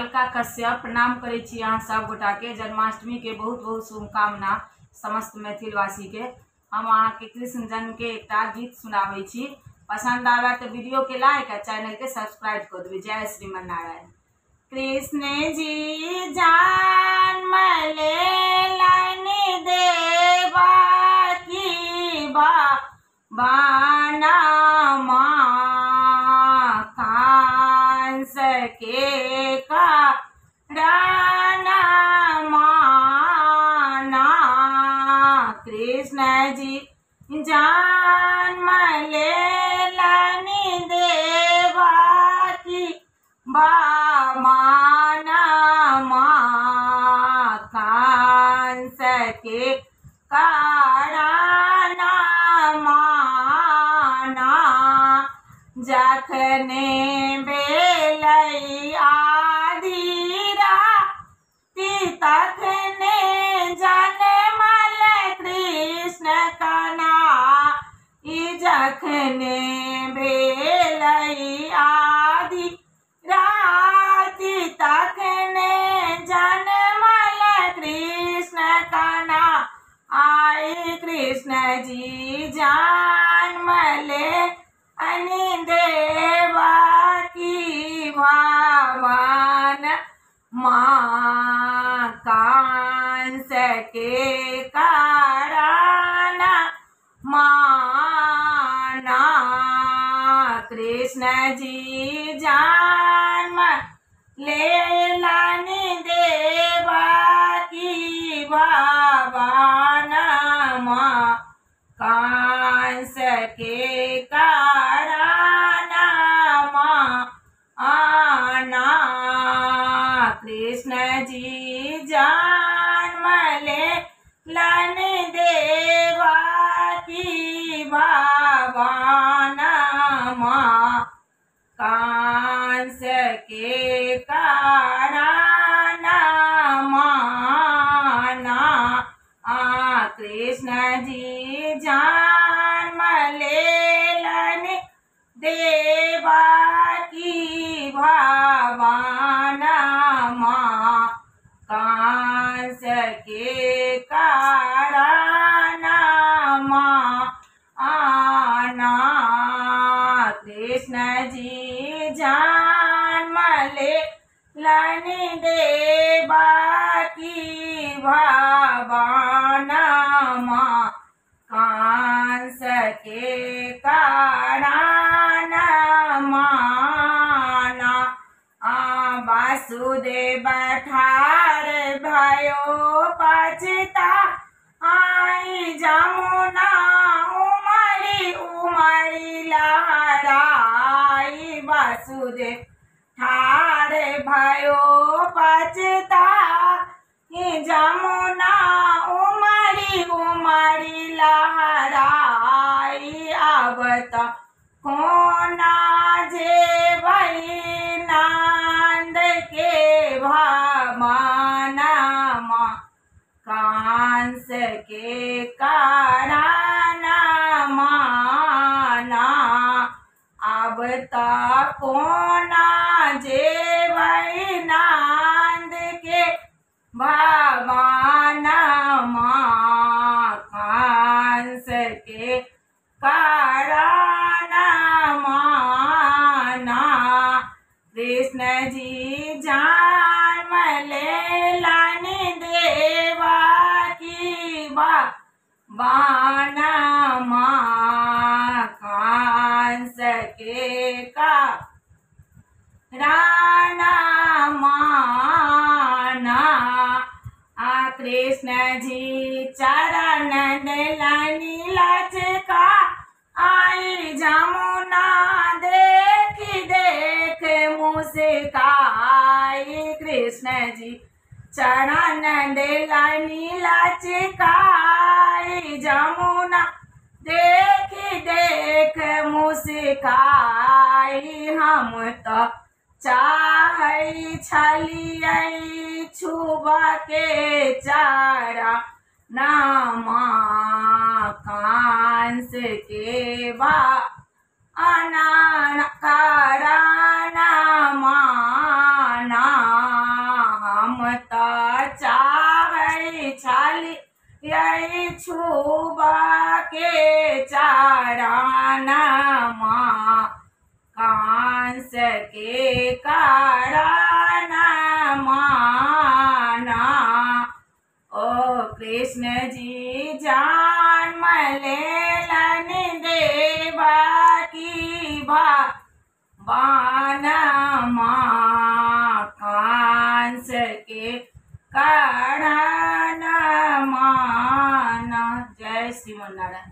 अलका कश्यप प्रणाम करै छी अहाँ सब गोटा के। जन्माष्टमी के बहुत बहुत शुभकामना समस्त मैथिलवासी के। हम अहाँ के कृष्ण जन्म के एक गीत सुनाबै छी। पसंद आवे तो वीडियो के लाइक और चैनल के सब्सक्राइब कर देबै। जय श्रीमन नारायण। कृष्ण जी जन्म लेलन देवकी बाना कंस के कारण माना। कृष्ण जी जन्म लेलन देवकी बाना कंस के कारण माना। जखने बेलै आधी राति तखने जन्मल कृष्ण कना। जखने बेलै आधी राति तखने जन्मल कृष्ण कना। आई कृष्ण जी जन्म ले देवकी भवन कंस के कारण माना। कृष्ण जी जन्म लेलन देवकी भवन कंस के कारण माना। कृष्ण जी जन्म लेलन देवकी भवन कंस के कारण माना। कृष्ण जी जन्म लेलन देवकी भवन कंस के कारण माना। कृष्ण जी जन्म लेलन देवकी भवन कंस के कारण माना। वासुदेव ठार भयो पछता आई जमुना उमड़ी उमड़ी लहराई। वासुदेव ठार भयो पछता जमुना उमड़ी उमड़ी लहराई। अब तो कोना जेबै नंद के भवन कंस के कारण माना। अब तो कोना जेबै नंद के भवन कंस के कारण माना। कृष्ण जी जन्म लेलन देवकी भवन कंस के कारण माना। कृष्ण जी चरण दिलनि लचका आई जमुना देखी देख मुस्काई। कृष्ण जी चरण दिलनि लचकाई जमुना देखी देख मुस्काई। हम तो चाहै छलियै छुबा के चारा नामा कंस के बा अनान कारण माना। यही छुबा के चारानमा कांस के कारणमा ना। ओ कृष्ण जी जन्म लेलन देवकी बानमा कांस के कारणमा ना। जय श्रीमन नारायण।